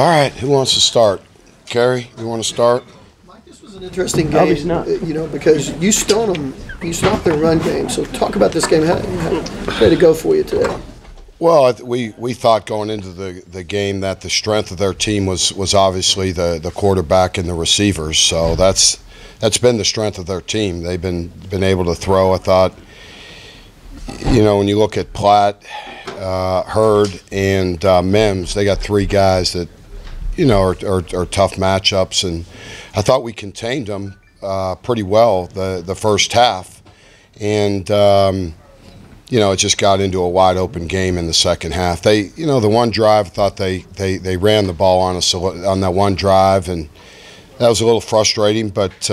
All right, who wants to start? Carrie, you want to start? Mike, this was an interesting game, because you stoned them, you stopped their run game. So talk about this game. How did it go for you today? Well, we thought going into the game that the strength of their team was obviously the quarterback and the receivers. So that's been the strength of their team. They've been able to throw. I thought, when you look at Platt, Hurd, and Mims, they got three guys that are tough matchups, and I thought we contained them pretty well the first half, and it just got into a wide open game in the second half. They, the one drive, I thought they ran the ball on us on that one drive, and that was a little frustrating, but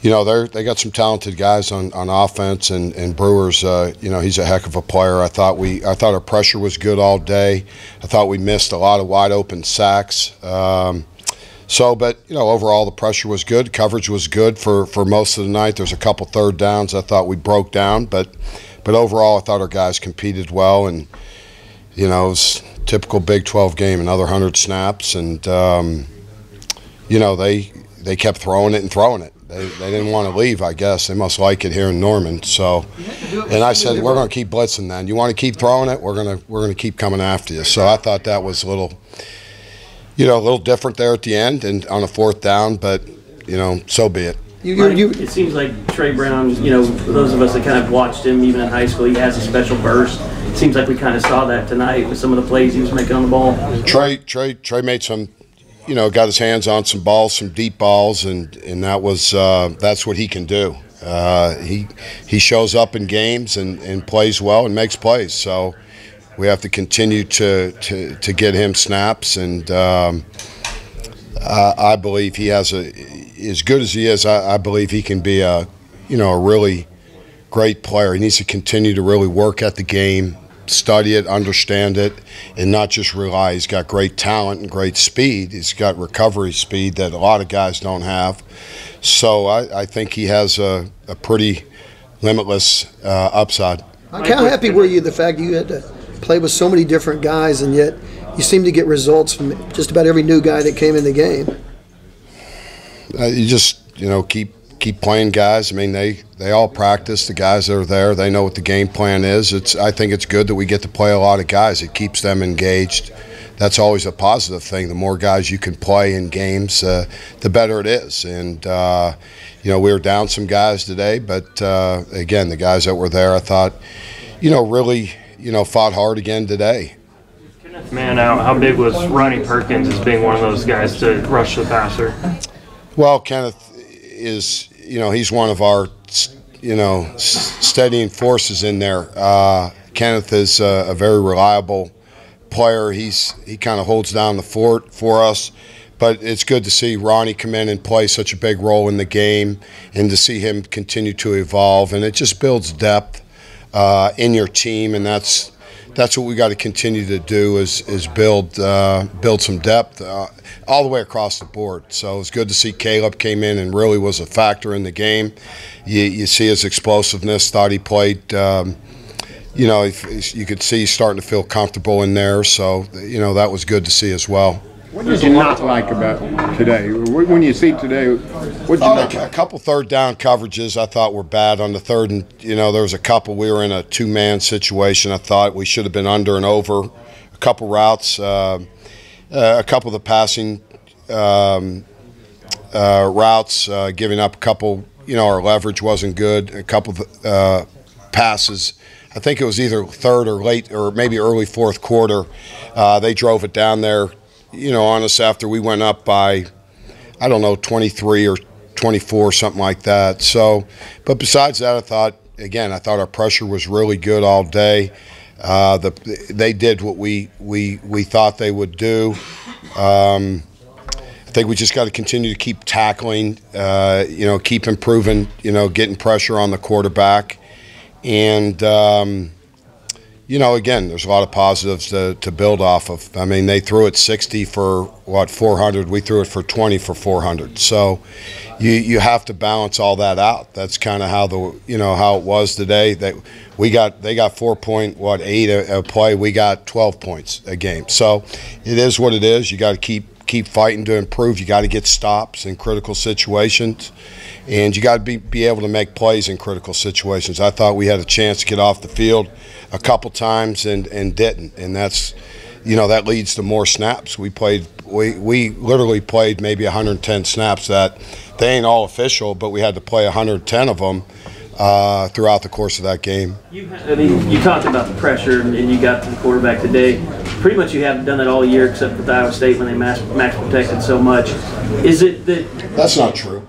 they got some talented guys on offense, and Brewer's, he's a heck of a player. I thought our pressure was good all day. I thought we missed a lot of wide open sacks. But overall the pressure was good. Coverage was good for most of the night. There's a couple third downs I thought we broke down, but overall I thought our guys competed well, and it was a typical Big 12 game, another 100 snaps, and they kept throwing it and throwing it. They didn't want to leave, I guess. They must like it here in Norman. So, and I said, we're going to keep blitzing then. You want to keep throwing it? We're going to keep coming after you. So I thought that was a little different there at the end and on a fourth down, but, so be it. It seems like Trey Brown, those of us that kind of watched him even in high school, he has a special burst. It seems like we kind of saw that tonight with some of the plays he was making on the ball. Trey made some, got his hands on some balls, some deep balls, and that was that's what he can do. He shows up in games and plays well and makes plays. So we have to continue to get him snaps, and I believe he has as good as he is. I believe he can be a really great player. He needs to continue to really work at the game, study it, understand it, and not just rely. He's got great talent and great speed. He's got recovery speed that a lot of guys don't have. So I think he has a pretty limitless upside. Mike, how happy were you the fact that you had to play with so many different guys, and yet you seem to get results from just about every new guy that came in the game? You just keep playing guys. I mean, they all practice. The guys that are there, they know what the game plan is. I think it's good that we get to play a lot of guys. It keeps them engaged. That's always a positive thing. The more guys you can play in games, the better it is. And we were down some guys today, but again, the guys that were there, I thought, really, fought hard again today. Man out, how big was Ronnie Perkins as being one of those guys to rush the passer? Well, Kenneth is, he's one of our, steadying forces in there. Kenneth is a very reliable player. He kind of holds down the fort for us. But it's good to see Ronnie come in and play such a big role in the game, and to see him continue to evolve. And it just builds depth in your team, and that's what we got to continue to do is build some depth all the way across the board. So it's good to see Caleb came in and really was a factor in the game. You see his explosiveness. Thought he played. You could see he's starting to feel comfortable in there. So that was good to see as well. What did you not like about today? When you see today, what did you not like? A couple third down coverages I thought were bad on the third, and there was a couple. We were in a two-man situation. I thought we should have been under and over. A couple routes, a couple of the passing routes, giving up a couple. Our leverage wasn't good. A couple of passes. I think it was either third or late or maybe early fourth quarter. They drove it down there. On us after we went up by, 23 or 24, something like that. So, but besides that, I thought our pressure was really good all day. They did what we thought they would do. I think we just got to continue to keep tackling, keep improving, getting pressure on the quarterback. And, again, there's a lot of positives to build off of. I mean, they threw it 60 for, 400. We threw it for 20 for 400. So you have to balance all that out. That's kind of how how it was today. That they got 4.8 a play. We got 12 points a game. So it is what it is. You got to keep fighting to improve. You got to get stops in critical situations. And you got to be able to make plays in critical situations. I thought we had a chance to get off the field a couple times and didn't, and that's, that leads to more snaps. We literally played maybe 110 snaps. That they ain't all official, but we had to play 110 of them throughout the course of that game. You talked about the pressure, and you got to the quarterback today. Pretty much you haven't done that all year, except with Iowa State when they max protected so much. Is it that? That's not true.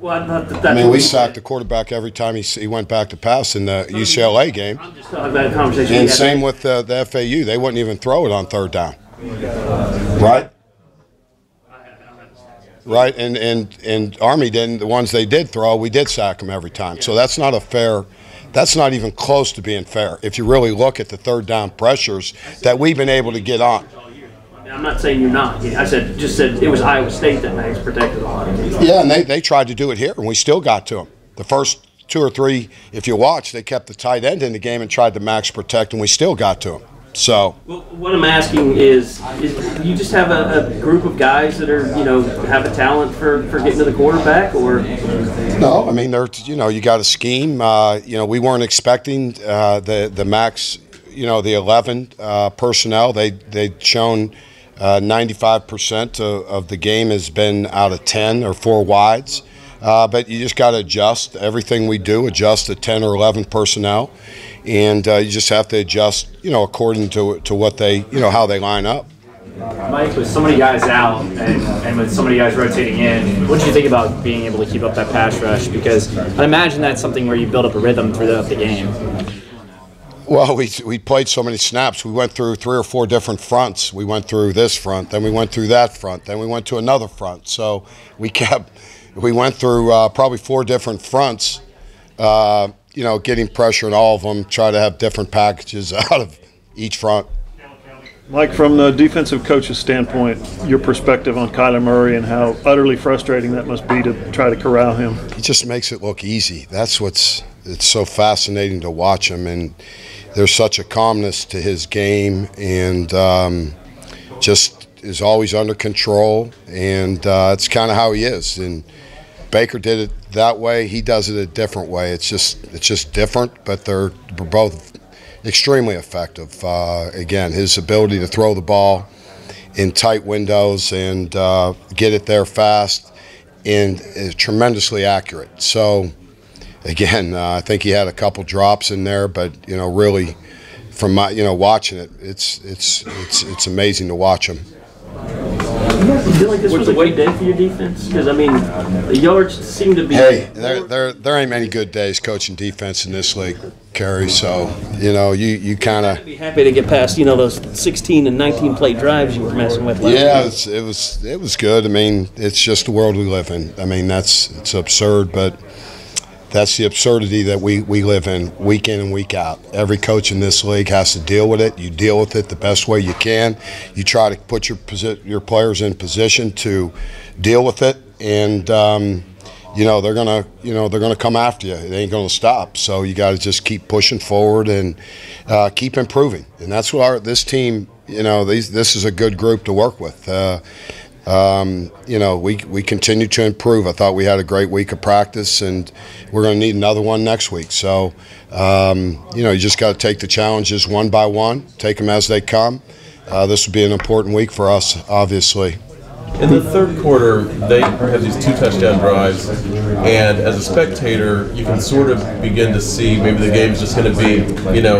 Well, I mean, we sacked the quarterback every time he went back to pass in the UCLA game. I'm just talking about a conversation. And same with the FAU. They wouldn't even throw it on third down. Right? Right, and Army didn't. The ones they did throw, we did sack them every time. So that's not that's not even close to being fair. If you really look at the third down pressures that we've been able to get on. I'm not saying you're not. I just said it was Iowa State that max protected a lot of cases. Yeah, and they tried to do it here, and we still got to them. The first 2 or 3, if you watch, they kept the tight end in the game and tried to max protect, and we still got to them. So, well, what I'm asking is you just have a group of guys that are, have a talent for getting to the quarterback, or? No, I mean, you got a scheme. We weren't expecting the max, the 11 personnel. They'd shown 95% of the game has been out of 10 or 4 wides. But you just got to adjust everything we do, adjust the 10 or 11 personnel. And you just have to adjust, according to what they, how they line up. Mike, with so many guys out and with so many guys rotating in, what did you think about being able to keep up that pass rush? Because I imagine that's something where you build up a rhythm throughout the game. Well, we played so many snaps. We went through 3 or 4 different fronts. We went through this front, then we went through that front, then we went to another front. So we went through probably 4 different fronts. Getting pressure in all of them, try to have different packages out of each front. Mike, from the defensive coach's standpoint, your perspective on Kyler Murray and how utterly frustrating that must be to try to corral him. He just makes it look easy. That's it's so fascinating to watch him, and there's such a calmness to his game, and just is always under control, and it's kind of how he is. And Baker did it that way. He does it a different way. It's just different, but they're both extremely effective. Again, his ability to throw the ball in tight windows and get it there fast and is tremendously accurate. So, again, I think he had a couple drops in there, but really, from my watching it, it's amazing to watch him. You feel like this was a good day for your defense? Because, I mean, the yards seem to be... Hey, there ain't many good days coaching defense in this league, Kerry. So, you kind of... be happy to get past, those 16 and 19 play drives you were messing with last week. Yeah, it was good. I mean, it's just the world we live in. I mean, it's absurd, but that's the absurdity that we live in week in and week out. Every coach in this league has to deal with it. You deal with it the best way you can. You try to put your players in position to deal with it, and they're gonna come after you. They ain't gonna stop. So you got to just keep pushing forward and keep improving. And that's what this team. This is a good group to work with. We continue to improve. I thought we had a great week of practice, and we're going to need another one next week. So, you just got to take the challenges one by one, take them as they come. This will be an important week for us, obviously. In the third quarter, they have these 2 touchdown drives, and as a spectator, you can sort of begin to see maybe the game's just going to be,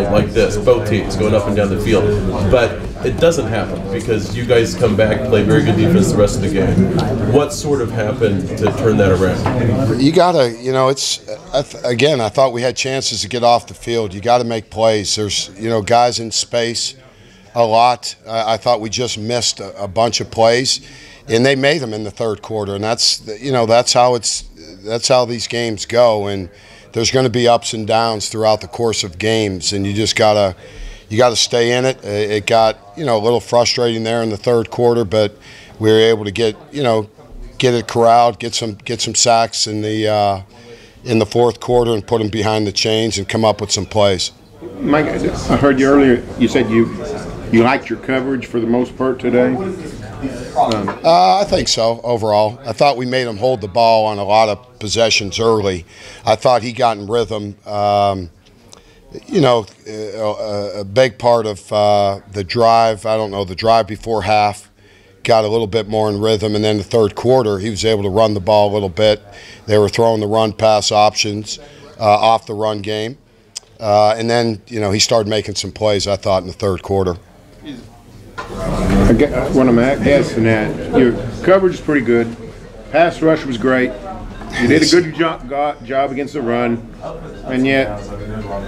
like this, both teams going up and down the field. But it doesn't happen because you guys come back, play very good defense the rest of the game. What sort of happened to turn that around? You got to, again, I thought we had chances to get off the field. You got to make plays. There's, guys in space a lot. I thought we just missed a bunch of plays. And they made them in the third quarter, and that's how these games go. And there's going to be ups and downs throughout the course of games, and you just gotta you got to stay in it. It got a little frustrating there in the third quarter, but we were able to get it corralled, get some sacks in the fourth quarter and put them behind the chains and come up with some plays. Mike, I heard you earlier. You said you liked your coverage for the most part today. I think so, overall. I thought we made him hold the ball on a lot of possessions early. I thought he got in rhythm. A big part of the drive, the drive before half, got a little bit more in rhythm. And then the third quarter, he was able to run the ball a little bit. They were throwing the run-pass options off the run game. And then, he started making some plays, I thought, in the third quarter. When I'm asking that, your coverage is pretty good. Pass rush was great. You did a good job against the run, and yet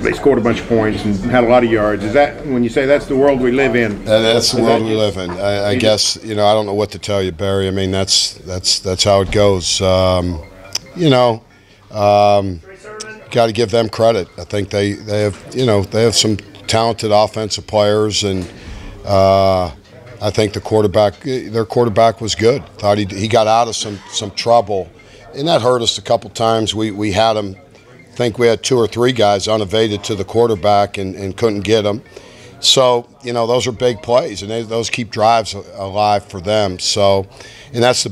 they scored a bunch of points and had a lot of yards. Is that when you say that's the world we live in? That's the world we live in. I guess I don't know what to tell you, Barry. I mean that's how it goes. Got to give them credit. I think they have some talented offensive players, and I think their quarterback was good. Thought he got out of some trouble, and that hurt us a couple times. We had him. I think we had 2 or 3 guys unevaded to the quarterback and couldn't get them. So those are big plays, and those keep drives alive for them. So, and that's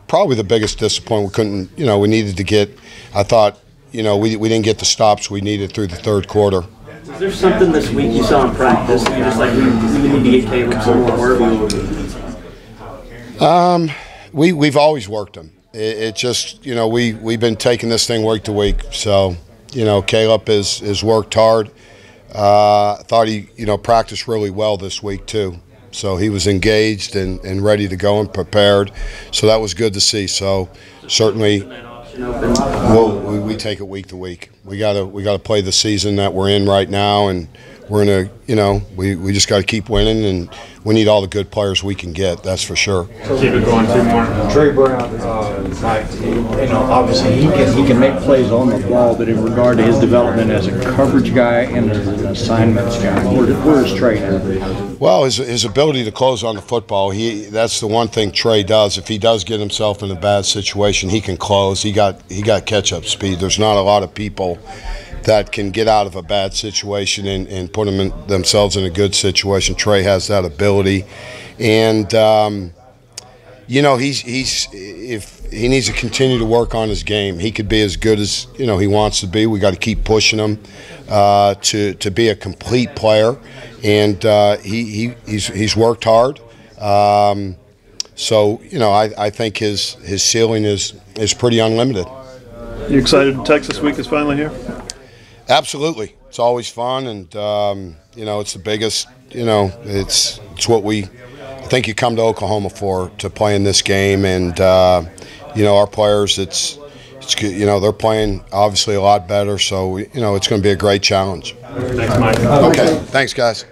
probably the biggest disappointment. We couldn't. We needed to get. I thought. We didn't get the stops we needed through the third quarter. Is there something this week you saw in practice that you're just like, we need to get Caleb some more work? We've always worked him. It just, we've been taking this thing week to week. So, Caleb has worked hard. I thought he, practiced really well this week too. So he was engaged and ready to go and prepared. So that was good to see. So certainly. Well, we take it week to week. We gotta play the season that we're in right now, and we're in we just got to keep winning, and we need all the good players we can get. That's for sure. Keep it going, Trey Brown, Mike, obviously he can make plays on the ball, but in regard to his development as a coverage guy and as an assignments guy, where is Trey now? Well, his ability to close on the football, that's the one thing Trey does. If he does get himself in a bad situation, he can close. He got catch-up speed. There's not a lot of people that can get out of a bad situation and put themselves in a good situation. Trey has that ability, and if he needs to continue to work on his game, he could be as good as he wants to be. We got to keep pushing him to be a complete player, and he's worked hard. So I think his ceiling is pretty unlimited. You excited Texas week is finally here? Absolutely. It's always fun, and it's the biggest. It's what I think you come to Oklahoma to play in this game, and our players. It's they're playing obviously a lot better, so it's going to be a great challenge. Thanks, Mike. Okay. Thanks, guys.